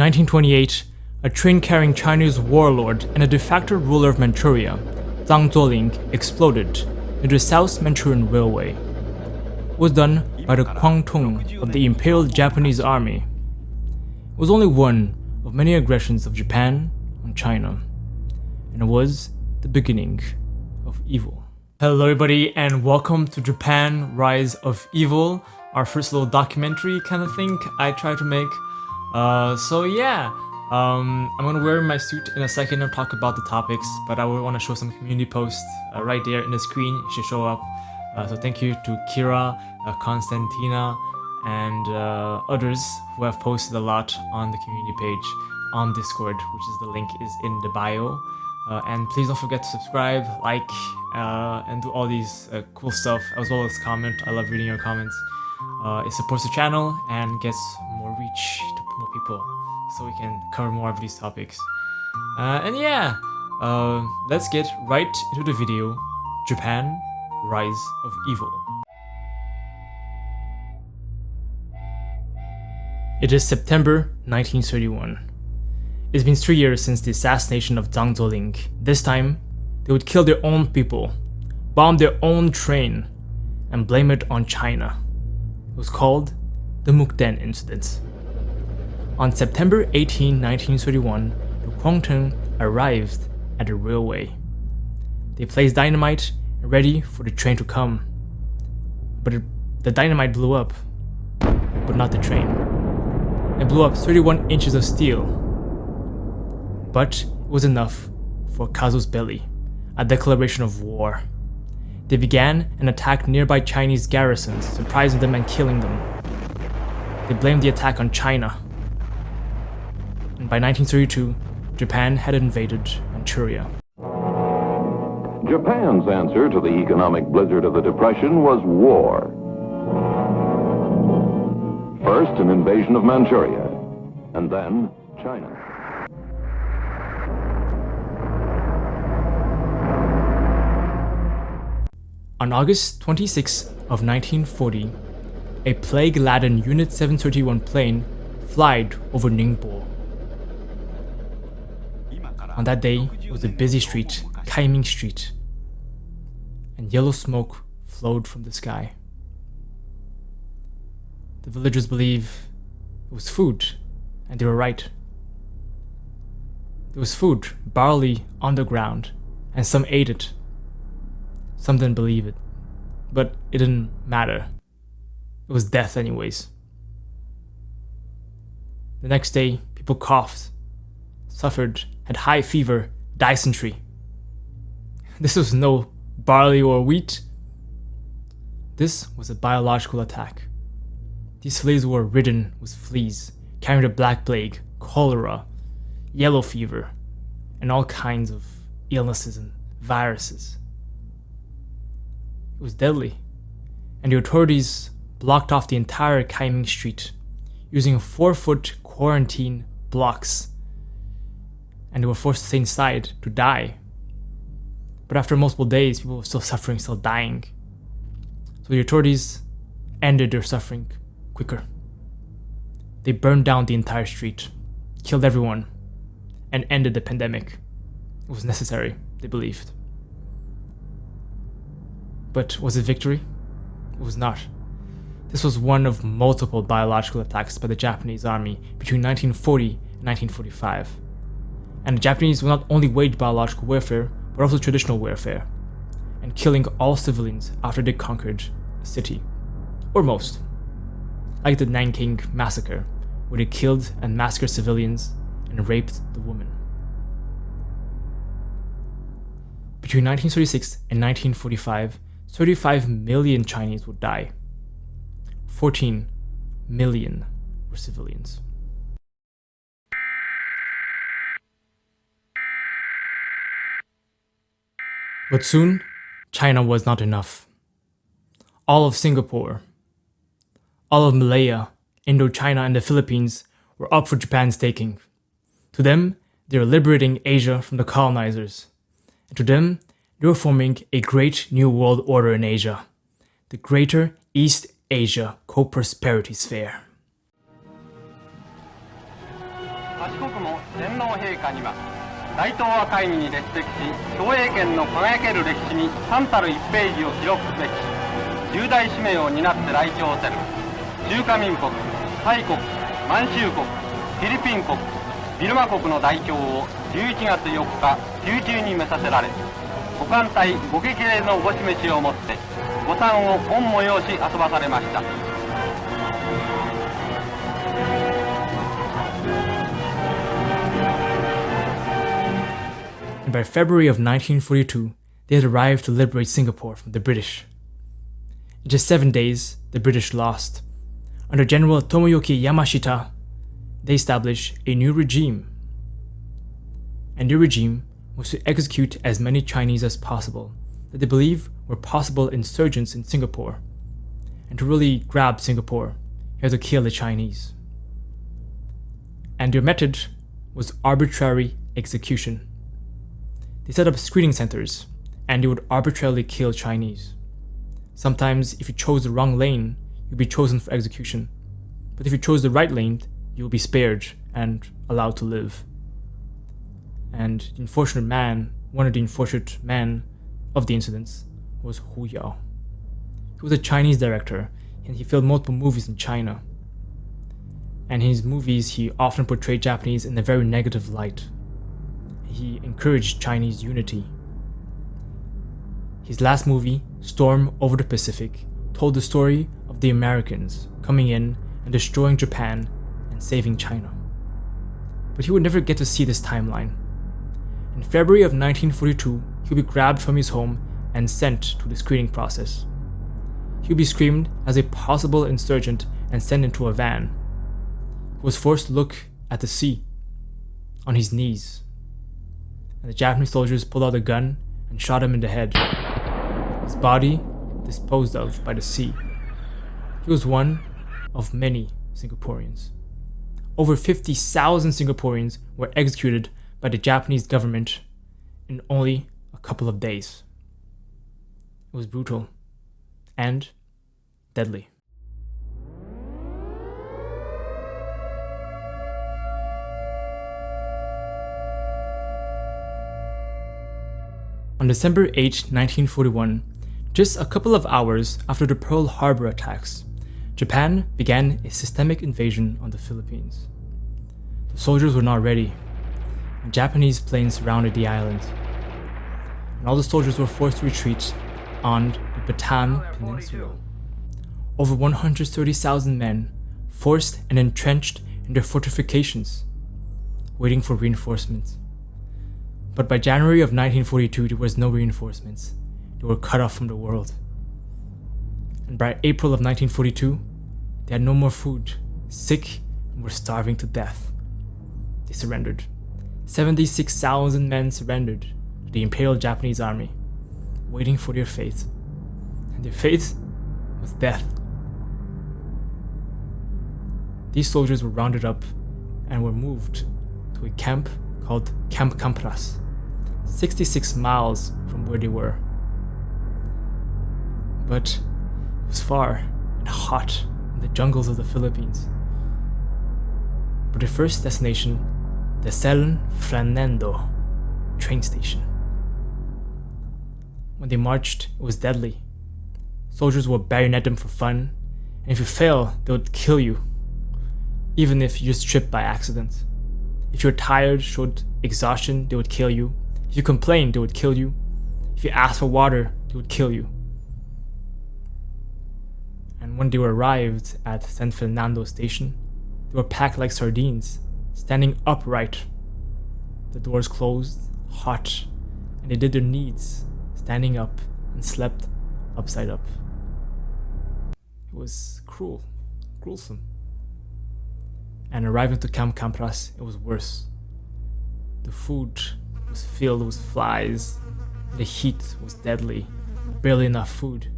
1928, a train carrying Chinese warlord and a de facto ruler of Manchuria, Zhang Zuoling, exploded into the South Manchurian Railway. It was done by the Kwangtung of the Imperial Japanese Army. It was only one of many aggressions of Japan on China, and it was the beginning of evil. Hello everybody, and welcome to Japan Rise of Evil, our first little documentary kind of thing I try to make. I'm gonna wear my suit in a second and talk about the topics, but I would want to show some community posts right there in the screen. It should show up. So thank you to Kira, Konstantina, and others who have posted a lot on the community page on Discord, which is the link is in the bio. And please don't forget to subscribe, like, and do all these cool stuff, as well as comment. I love reading your comments. It supports the channel and gets more reach to more people, so we can cover more of these topics. Let's get right into the video. Japan, Rise of Evil. It is September 1931. It's been 3 years since the assassination of Zhang Zuoling. This time, they would kill their own people, bomb their own train, and blame it on China. It was called the Mukden Incident. On September 18, 1931, the Kwangtung arrived at the railway. They placed dynamite ready for the train to come. But the dynamite blew up, but not the train. It blew up 31 inches of steel. But it was enough for casus belli, a declaration of war. They began an attack nearby Chinese garrisons, surprising them and killing them. They blamed the attack on China. And by 1932, Japan had invaded Manchuria. Japan's answer to the economic blizzard of the Depression was war. First, an invasion of Manchuria, and then China. On August 26 of 1940, a plague-laden Unit 731 plane flied over Ningbo. On that day, it was a busy street, Kaimingjie Street, and yellow smoke flowed from the sky. The villagers believe it was food, and they were right. There was food, barley on the ground, and some ate it. Some didn't believe it, but it didn't matter. It was death anyways. The next day, people coughed, suffered, had high fever, dysentery. This was no barley or wheat. This was a biological attack. These fleas were ridden with fleas, carrying the black plague, cholera, yellow fever, and all kinds of illnesses and viruses. It was deadly, and the authorities blocked off the entire Kaimingjie Street using 4-foot quarantine blocks, and they were forced to stay inside to die. But after multiple days, people were still suffering, still dying. So the authorities ended their suffering quicker. They burned down the entire street, killed everyone, and ended the pandemic. It was necessary, they believed. But was it victory? It was not. This was one of multiple biological attacks by the Japanese army between 1940 and 1945. And the Japanese would not only wage biological warfare, but also traditional warfare, and killing all civilians after they conquered a city, or most. Like the Nanking Massacre, where they killed and massacred civilians and raped the women. Between 1936 and 1945, 35 million Chinese would die. 14 million were civilians. But soon, China was not enough. All of Singapore, all of Malaya, Indochina, and the Philippines were up for Japan's taking. To them, they were liberating Asia from the colonizers. And to them, they were forming a great new world order in Asia, the Greater East Asia Co-Prosperity Sphere. 8国も天皇陛下には大東亜会議に列席し、共栄圏の輝ける歴史に三たる1ページを記録すべき重大使命を担って来庁せる中華民国、タイ国、満州国、フィリピン国、ビルマ国の代表を11月4日宮中に召させられ、ご艦隊ご激励のご示しをもってご参を御催し遊ばされました。And by February of 1942, they had arrived to liberate Singapore from the British. In just 7 days, the British lost. Under General Tomoyoki Yamashita, they established a new regime. A new regime was to execute as many Chinese as possible that they believed were possible insurgents in Singapore. And to really grab Singapore, you had to kill the Chinese. And their method was arbitrary execution. They set up screening centers, and they would arbitrarily kill Chinese. Sometimes, if you chose the wrong lane, you'd be chosen for execution. But if you chose the right lane, you would be spared and allowed to live. And the unfortunate man, one of the unfortunate men of the incidents, was Hu Yao. He was a Chinese director, and he filmed multiple movies in China. And in his movies, he often portrayed Japanese in a very negative light. He encouraged Chinese unity. His last movie, Storm Over the Pacific, told the story of the Americans coming in and destroying Japan and saving China. But he would never get to see this timeline. In February of 1942, he would be grabbed from his home and sent to the screening process. He would be screened as a possible insurgent and sent into a van. He was forced to look at the sea, on his knees. And the Japanese soldiers pulled out a gun and shot him in the head. His body disposed of by the sea. He was one of many Singaporeans. Over 50,000 Singaporeans were executed by the Japanese government in only a couple of days. It was brutal and deadly. On December 8, 1941, just a couple of hours after the Pearl Harbor attacks, Japan began a systemic invasion on the Philippines. The soldiers were not ready, and Japanese planes surrounded the island, and all the soldiers were forced to retreat on the Bataan Peninsula. Over 130,000 men forced and entrenched in their fortifications, waiting for reinforcements. But by January of 1942, there was no reinforcements. They were cut off from the world. And by April of 1942, they had no more food, sick, and were starving to death. They surrendered. 76,000 men surrendered to the Imperial Japanese Army, waiting for their fate. And their fate was death. These soldiers were rounded up and were moved to a camp called Camp Campras, 66 miles from where they were. But it was far and hot in the jungles of the Philippines. But their first destination, the San Fernando train station. When they marched, it was deadly. Soldiers would bayonet them for fun, and if you fail, they would kill you, even if you just tripped by accident. If you're tired, showed exhaustion, they would kill you. If you complained, they would kill you. If you asked for water, they would kill you. And when they arrived at San Fernando station, they were packed like sardines, standing upright. The doors closed, hot, and they did their needs, standing up, and slept upside up. It was cruel, gruesome. And arriving to Camp Campras, it was worse. The food was filled with flies. The heat was deadly. Barely enough food.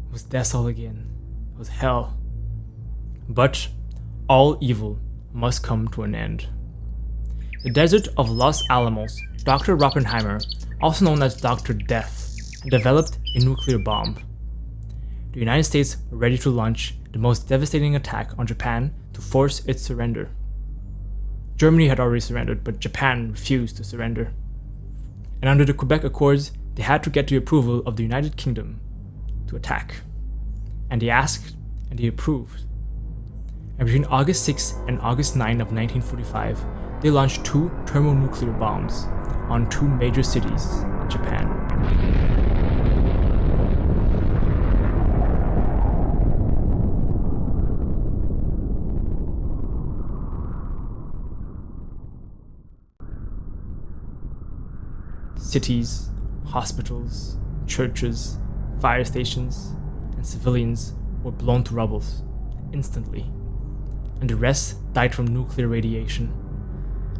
It was death all again. It was hell. But all evil must come to an end. The desert of Los Alamos, Dr. Oppenheimer, also known as Dr. Death, developed a nuclear bomb. The United States were ready to launch the most devastating attack on Japan to force its surrender. Germany had already surrendered, but Japan refused to surrender. And under the Quebec Accords, they had to get the approval of the United Kingdom to attack. And they asked, and they approved. And between August 6 and August 9 of 1945, they launched 2 thermonuclear bombs on 2 major cities in Japan. Cities, hospitals, churches, fire stations, and civilians were blown to rubble instantly, and the rest died from nuclear radiation.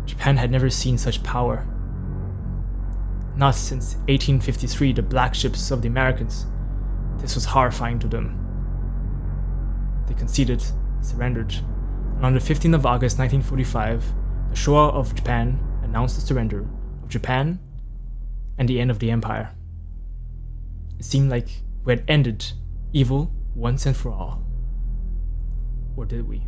Japan had never seen such power. Not since 1853, the black ships of the Americans. This was horrifying to them. They conceded, surrendered, and on the 15th of August 1945, the Showa of Japan announced the surrender of Japan and the end of the empire. It seemed like we had ended evil once and for all. Or did we?